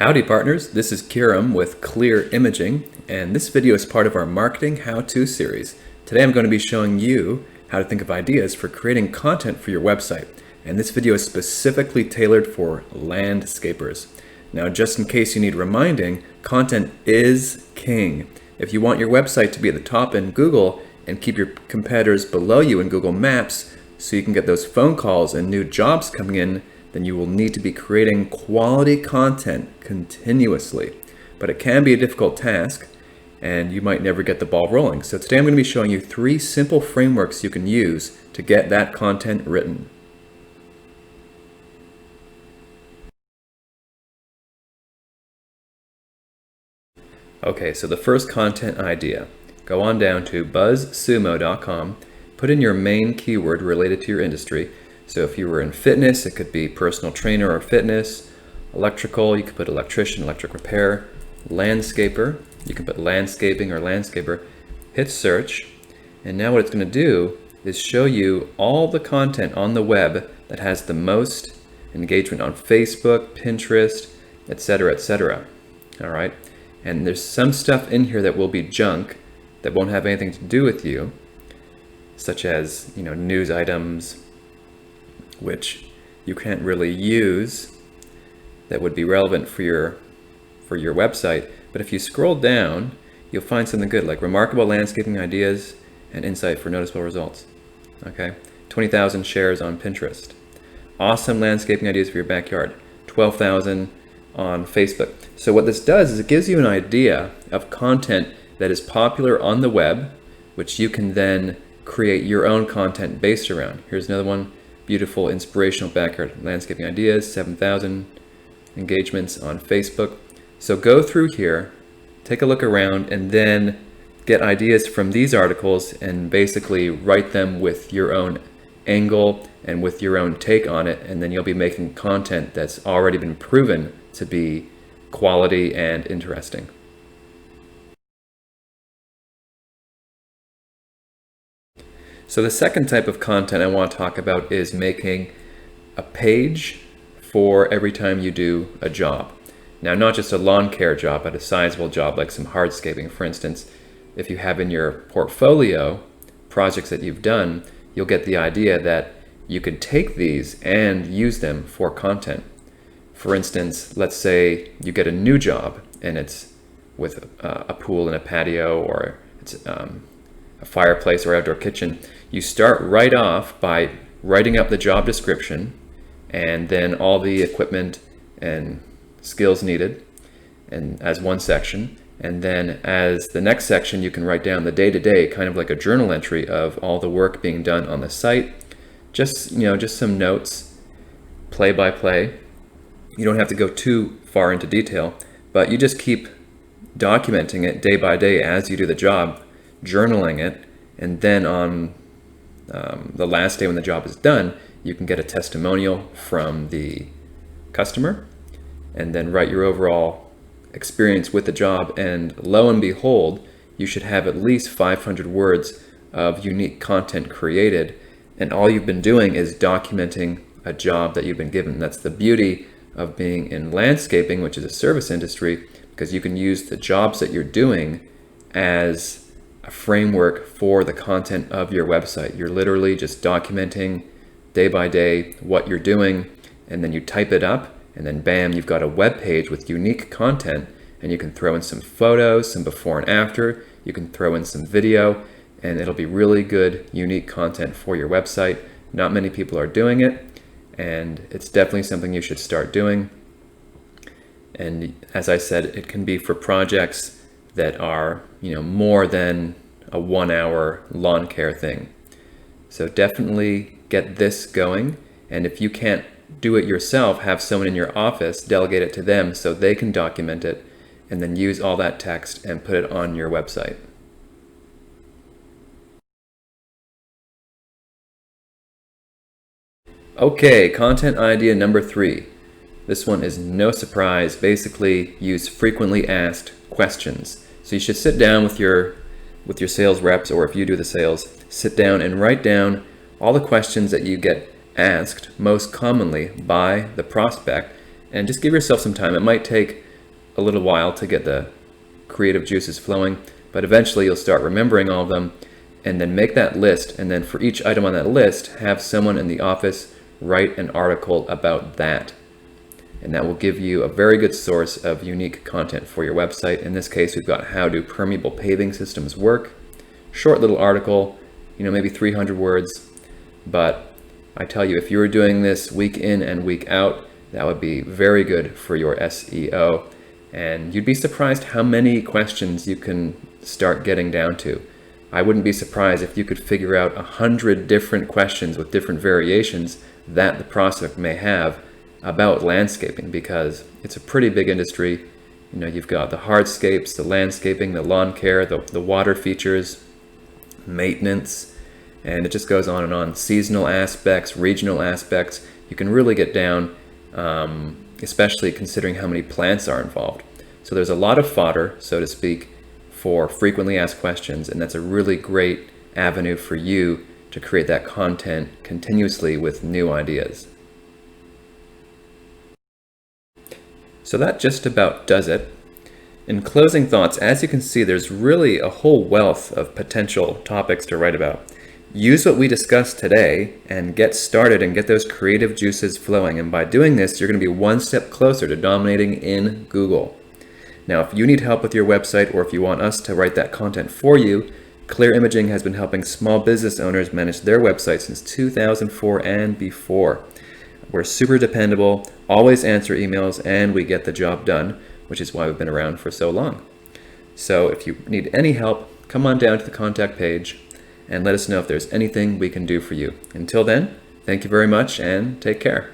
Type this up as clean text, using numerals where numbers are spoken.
Howdy partners, this is Kiram with Clear Imaging, and this video is part of our Marketing How-To series. Today I'm going to be showing you how to think of ideas for creating content for your website, and this video is specifically tailored for landscapers. Now, just in case you need reminding, content is king. If you want your website to be at the top in Google and keep your competitors below you in Google Maps so you can get those phone calls and new jobs coming in, then you will need to be creating quality content continuously. But it can be a difficult task and you might never get the ball rolling. So today I'm going to be showing you 3 simple frameworks you can use to get that content written. Okay, so the first content idea. Go on down to buzzsumo.com, put in your main keyword related to your industry. So if you were in fitness, it could be personal trainer or fitness. Electrical, you could put electrician, electric repair. Landscaper, you can put landscaping or landscaper. Hit search, and now what it's going to do is show you all the content on the web that has the most engagement on Facebook, Pinterest, etc., etc. All right, and there's some stuff in here that will be junk that won't have anything to do with you, such as news items, which you can't really use, that would be relevant for your website. But if you scroll down, you'll find something good, like remarkable landscaping ideas and insight for noticeable results. Okay, 20,000 shares on Pinterest. Awesome landscaping ideas for your backyard. 12,000 on Facebook. So what this does is it gives you an idea of content that is popular on the web, which you can then create your own content based around. Here's another one. Beautiful, inspirational backyard landscaping ideas, 7,000 engagements on Facebook. So go through here, take a look around, and then get ideas from these articles and basically write them with your own angle and with your own take on it, and then you'll be making content that's already been proven to be quality and interesting. So the second type of content I want to talk about is making a page for every time you do a job. Now, not just a lawn care job, but a sizable job like some hardscaping. For instance, if you have in your portfolio projects that you've done, you'll get the idea that you could take these and use them for content. For instance, let's say you get a new job and it's with a pool and a patio, or it's a fireplace or outdoor kitchen. You start right off by writing up the job description and then all the equipment and skills needed, and as one section. And then as the next section, you can write down the day-to-day, kind of like a journal entry of all the work being done on the site. Just some notes, play by play. You don't have to go too far into detail, but you just keep documenting it day by day as you do the job, journaling it, and then on the last day when the job is done, you can get a testimonial from the customer and then write your overall experience with the job, and lo and behold, you should have at least 500 words of unique content created, and all you've been doing is documenting a job that you've been given. That's the beauty of being in landscaping, which is a service industry, because you can use the jobs that you're doing as a framework for the content of your website. You're literally just documenting day by day what you're doing, and then you type it up, and then bam, you've got a web page with unique content, and you can throw in some photos, some before and after, you can throw in some video, and it'll be really good, unique content for your website. Not many people are doing it, and it's definitely something you should start doing. And as I said, it can be for projects that are more than a 1-hour lawn care thing. So definitely get this going, and if you can't do it yourself, have someone in your office delegate it to them so they can document it, and then use all that text and put it on your website. Okay, content idea number 3. This one is no surprise. Basically, use frequently asked questions. So you should sit down with your sales reps, or if you do the sales, sit down and write down all the questions that you get asked most commonly by the prospect, and just give yourself some time. It might take a little while to get the creative juices flowing, but eventually you'll start remembering all of them, and then make that list, and then for each item on that list, have someone in the office write an article about that. And that will give you a very good source of unique content for your website. In this case, we've got how do permeable paving systems work. Short little article, maybe 300 words. But I tell you, if you were doing this week in and week out, that would be very good for your SEO. And you'd be surprised how many questions you can start getting down to. I wouldn't be surprised if you could figure out 100 different questions with different variations that the prospect may have about landscaping, because it's a pretty big industry. You've got the hardscapes, the landscaping, the lawn care, the water features, maintenance, and it just goes on and on. Seasonal aspects, regional aspects. You can really get down, especially considering how many plants are involved. So there's a lot of fodder, so to speak, for frequently asked questions, and that's a really great avenue for you to create that content continuously with new ideas. So that just about does it. In closing thoughts, as you can see, there's really a whole wealth of potential topics to write about. Use what we discussed today and get started and get those creative juices flowing. And by doing this, you're going to be one step closer to dominating in Google. Now, if you need help with your website, or if you want us to write that content for you, Clear Imaging has been helping small business owners manage their website since 2004 and before. We're super dependable, always answer emails, and we get the job done, which is why we've been around for so long. So if you need any help, come on down to the contact page and let us know if there's anything we can do for you. Until then, thank you very much and take care.